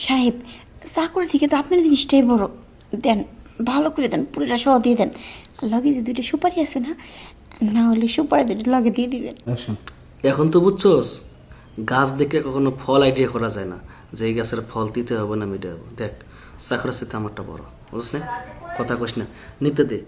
সাহেব, চাকরি থেকে তো আপনার জিনিসটাই বড়। দেন, ভালো করে দেন, পুরোটা সহ দিয়ে দেন। আর লগে যে দুইটা সুপারি আছে না, না হলে সুপারি দুটো লগে দিয়ে দিবেন। এখন তো বুঝছস, গাছ দেখে কখনো ফল আইডিয়া করা যায় না যে এই গাছের ফল দিতে হবে না মিটে হবে। দেখ, চাকরির সাথে আমারটা বড়, বুঝছ না? কথা কইস না, নিতে দে।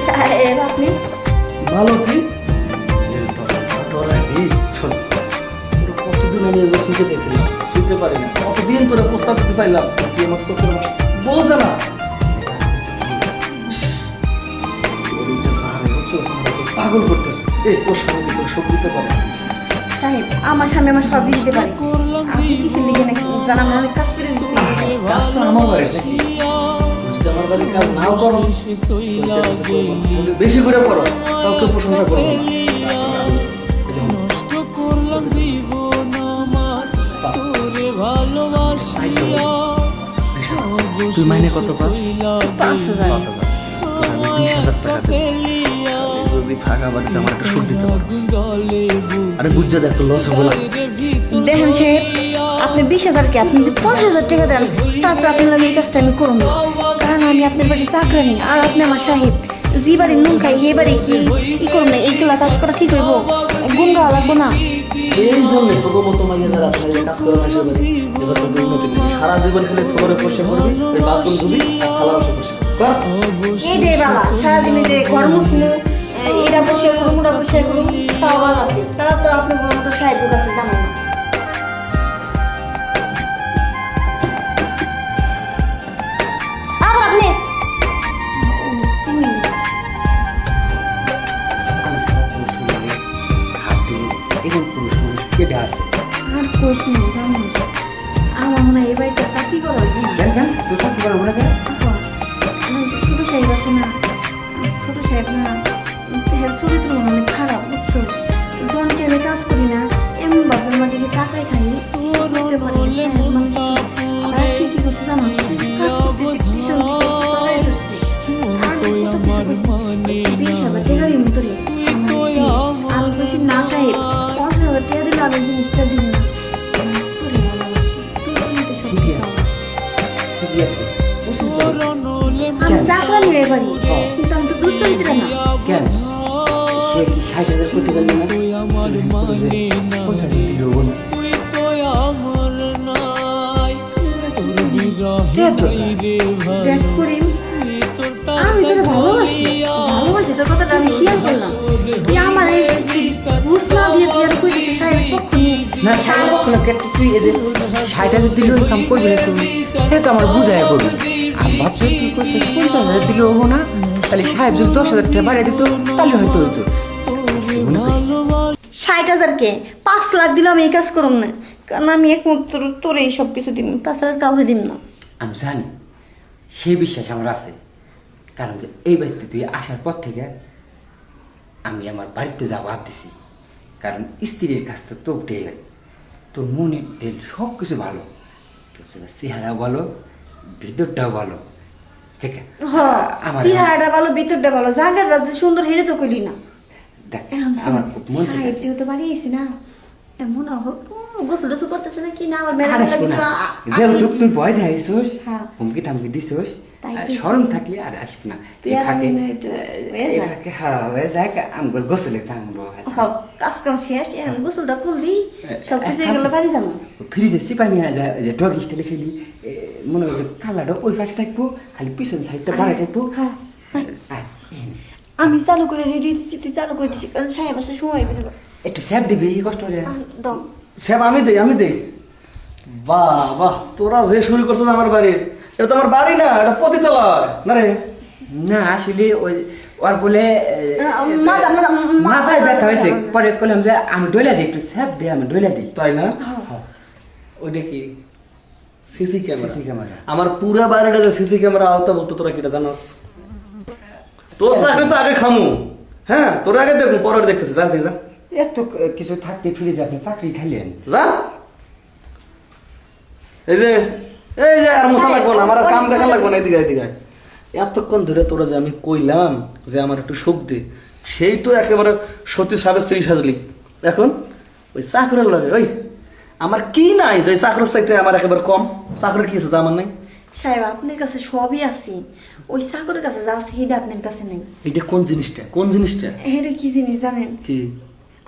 সাহেব, আপনি ভালো তুই কতদিন আমি এগুলো শুনতে চাইছিলাম, শুনতে পারি না। কতদিন তোরা প্রস্তাব দিতে চাইলাম, তুই আমার চোখের বলছে না। পাগল করতেছে, এই তোর সামনে তোর সব দিতে পারে। সাহেব, আমার সামনে আমার সব দিতে পারে। আপনি কিসের দিকে নাকি জানা, আমি অনেক কাজ করে দিচ্ছি। কাজ তো আমার বাড়ি নাকি, যদি আমার বাড়ির কাজ নাও করো, বেশি করে করো, কাউকে প্রশংসা করো না। তুই মাইনে কত পাস? 5,000। 20,000 টাকা যদি ফাঁকা বাড়িতে আমার একটা সুদ দিতে পারো। আরে বুঝা দেখ, তো লস হবো না। দেখেন সাহেব, আপনি 20,000 কে আপনি যদি 50,000 টাকা দেন, তারপর আপনার লাগে এই কাজটা আমি করুন। কারণ আমি আপনার বাড়ি চাকরানি, আর আপনি আমার সাহেব। যে বাড়ি নুন খাই, এই বাড়ি কি ই করুন না? এইগুলা কাজ করা ঠিক হইব? গুণ গাওয়া লাগবো না। এই জন্য তোর মতো মাইয়া যারা আছে না, কাজ করে মাসে বাড়ি, এবার তো উন্নতি নেই। সারা জীবন খেলে খবরে বসে পড়বি, ওই বাথরুম ধুবি আর থালা বসে বসে কর। এই রে বাবা, সারাদিনে যে ঘর মুছলু, এটা বসে করুন, ওটা বসে করুন, তাও ভালো আছে। তারা তো আপনি বলুন তো সাহেবের কাছে জানেন না। আবার আপনি হাত দিয়ে এরকম পুরুষ মানুষ কেটে আসে। আর কোশ নেই, জানো আমার মনে হয় এবার একটা চাকরি করা হয় না। কেন কেন তোর চাকরি পারবো না কেন? ছোট সাহেব আছে না, ছোট সাহেব না, হ্যাঁ চরিত্র অনেক খারাপ, বুঝছো? জনকে আমি কাজ করি না, এমন বাপের মাঝে টাকাই খাই, করতে পারি না। সাহেব মানুষ তো। আবার আজকে কি করছে জানো? কাজ করতেছে, ভীষণ কড়াই বসছে। আর কত কিছু করছে। 20,000 টাকা দিন তোরে। আমি বলছি না সাহেব, 50,000 টাকা দিলে আমি জিনিসটা দিন না। তোরে ভালোবাসি, তুই তো সব কিছু আমার। ঠিকই আছে। আমি চাকরানি হয়ে পারি, কিন্তু আমি তো দুশ্চরিত্র না। কেন সে কি 60,000 কোটি বললো না? দেখ করিম, আমি তোকে ভালোবাসি, ভালোবাসি তোর কথাটা আমি শেয়ার করলাম। তুই আমার এই বুঝ না দিয়ে তুই আর কইছিস সাহেবের পক্ষ নিয়ে। না সাহেব কোনো ক্ষেত্রে তুই এদের 60,000 দিলেও কাম করবি না তুমি, সেটা তো আমার বুঝাই করবি। আর ভাবছি তুই করছিস 50,000 দিলেও হবো না, তাহলে সাহেব যদি 10,000 টাকা বাড়িয়ে দিত তাহলে হয়তো হইতো। 60,000 কে 5 লাখ দিলে আমি এই কাজ করুম না, কারণ আমি একমাত্র তোর এই সব কিছু দিন, তাছাড়া কাউরে দিন না। আমি জানি সেই বিশ্বাস আমার আছে, কারণ যে এই বাড়িতে তুই আসার পর থেকে আমি আমার বাড়িতে যাওয়া বাদ দিছি। কারণ স্ত্রীর কাছ তো তোক দিয়ে হয়, তোর মনের তেল সব কিছু ভালো, তোর চেহারাও ভালো, ভিতরটাও ভালো। ঠিক আছে, আমার চেহারাটা ভালো, ভিতরটা ভালো, জায়গাটা যে সুন্দর হেরে তো কইলি না। দেখ আমার খুব মন সাহেব যেহেতু বাড়ি আইছি না, এমন গোসল টোসল করতেছে না কি না, আমার যেহেতু তুই ভয় দেখাইছোস, হ্যাঁ। হুমকি থামকি দিছোস, তাই তো। শরম থাকলে আর আসবি না। এই এর ফাঁকে আমি একটু হয়ে এই যায়। ফাঁকে হ্যাঁ হয়ে যায়, আমগুলো গোসলে টাঙবো। কাজ কাম শেষ, এখন গোসলটা করলি সব কিছু এগুলো বাড়ি যাবো। ফ্রিজে চিপা নিয়ে যায়, যে ডগ স্টাইলে খেলি, মনে হয় যে কালারটা ওই পাশে থাকবো, খালি পিছন সাইডটা বাড়াই থাকবো। হ্যাঁ, আমি চালু করে রেডি দিচ্ছি, তুই চালু করে দিচ্ছি, কারণ সাহেব আসে সময় বেরোবে। একটু স্যাপ দিবি কষ্ট করে। দম স্যাব আমি দেই, আমি দেই। বাহ বাহ, তোরা যে শুরু করছিস আমার বাড়ি, এটা তো আমার বাড়ি না, এটা পতিতালয় না রে। না আসলে ওই ওর বলে মাথায় ব্যথা হয়েছে, পরে বললাম যে আমি ডলে দিই, একটু স্যাপ দিই, আমি ডলে দিই। তাই না? ওইটা কি সিসি ক্যামেরা? CC camera. আমার পুরা বাড়িটা যে সিসি ক্যামেরা আওতা বলতো তোরা কিটা জানাস? তোর চাকরি তো আগে খামু, হ্যাঁ তোরা আগে দেখুন, পরে দেখতেছি, যা তুই যা এত কিছু থাকতে ফিরে যে আপনি চাকরি খাইলেন। যা। এই যে আর মশা লাগবো না, আমার আর কাম দেখা লাগবো না, এদিকে এদিকে। এতক্ষণ ধরে তোরা যে আমি কইলাম যে আমার একটু সুখ দে, সেই তো একেবারে সতী সাবের স্ত্রী সাজলি। এখন ওই চাকরের লাগে ওই আমার কি নাই যে চাকরের চাইতে আমার একেবারে কম? চাকরের কি আছে যা আমার নাই? সাহেব আপনার কাছে সবই আছে, ওই চাকরের কাছে যা আছে সেটা আপনার কাছে নেই। এটা কোন জিনিসটা? কোন জিনিসটা? এটা কি জিনিস জানেন? কি?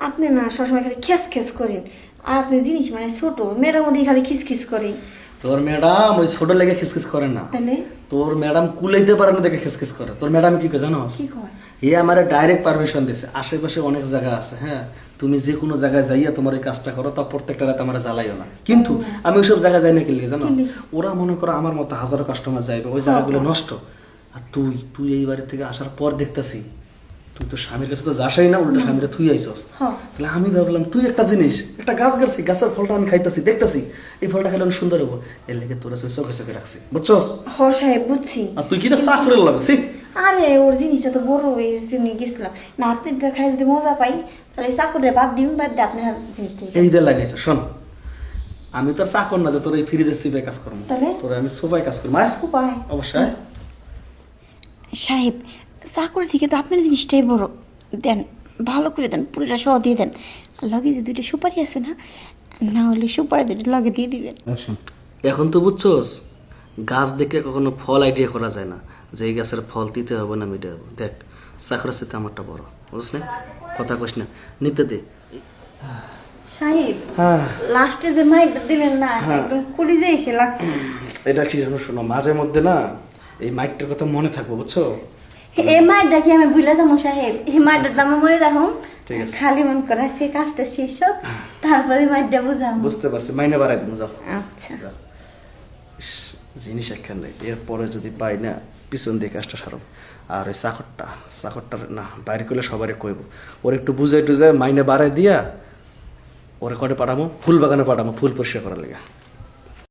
আপনি না সবসময় খালি খেস খেস করেন, আর আপনি জিনিস মানে ছোট মেয়েটার মধ্যে খালি খিসখিস করেন। তোর ম্যাডাম ওই ছোট লেগে খিসখিস করে না, তাহলে তোর ম্যাডাম কুলাইতে পারে না দেখে খিসখিস করে। তোর ম্যাডাম কি করে জানো? কি কয়? এ আমারে ডাইরেক্ট পারমিশন দিছে, আশেপাশে অনেক জায়গা আছে, হ্যাঁ তুমি যে কোনো জায়গায় যাইয়া তোমার এই কাজটা করো, তা প্রত্যেকটা রাত আমার জ্বালাইও না। কিন্তু আমি ওইসব জায়গায় যাই না কি লিগে জানো? ওরা মনে করো আমার মতো হাজারো কাস্টমার যাইবে, ওই জায়গাগুলো নষ্ট। আর তুই এই বাড়ি থেকে আসার পর দেখতেছি তুই তো স্বামীর কাছে তো যাসাই না, উল্টো স্বামীরা তুই আইসস। হ্যাঁ। তাহলে আমি ভাবলাম তুই একটা জিনিস, একটা গাছ গাছছি, গাছের ফলটা আমি খাইতেছি, দেখতেছি এই ফলটা খেলে অনেক সুন্দর হবো, এর লেগে তোরা চোখে চোখে রাখছি, বুঝছস? হ সাহেব বুঝছি। আর তুই কিনা চাকরের লাগছি। আরে ওর জিনিসটা তো বড়, এই জন্য গেছিলাম না। আপনারটা খাই যদি মজা পাই তাহলে চাকরের বাদ দিন, বাদ দিয়ে আপনার জিনিসটাই এই বেলা নিয়েছে শোন, আমি তোর চাকর না যে তোর এই ফ্রিজের সিপে কাজ করবো, তাহলে? তোর আমি সোফায় কাজ করবো। আয় উপায় অবশ্যই। সাহেব চাকরি থেকে তো আপনার জিনিসটাই বড়, দেন ভালো করে দেন, পুরোটা সহ দিয়ে দেন। আর লগে যে দুইটা সুপারি আছে না, না হলে সুপারি দুটো লগে দিয়ে দিবেন। এখন তো বুঝছস, গাছ দেখে কখনো ফল আইডিয়া করা যায় না যে এই গাছের ফল দিতে হবে না মিটে হবে। দেখ চাকরের সাথে আমারটা বড়, বুঝছ না? কথা কইস না, নিতে দে। সাহেব হ্যাঁ লাস্টে যে মাইকটা দিলেন না, হ্যাঁ। একদম কলিজে এসে লাগছে। এটা কি জানো, শোনো মাঝে মধ্যে না এই মাইকটার কথা মনে থাকবো, বুঝছো? এই মাইকটা কি আমি ভুলে যাবো সাহেব? এই মাইকটার দাম মনে রাখুন, ঠিক আছে। খালি মন করে সে কাজটা শেষ হোক, তারপরে মাইকটা বুঝাবো। বুঝতে পারছি, মাইনে বাড়াই দিন যাও। আচ্ছা ইস, জিনিস একখান নেই, এরপরে যদি পাই না পিছন দিয়ে কাজটা সারব। আর ওই চাকরটা না বাইরে করলে সবারই কইব, ওর একটু বুঝাই টুজাই মাইনে বাড়াই দিয়া ওরে কটে পাঠাবো ফুল বাগানে, পাঠাবো ফুল পরিষ্কার করার লেগে।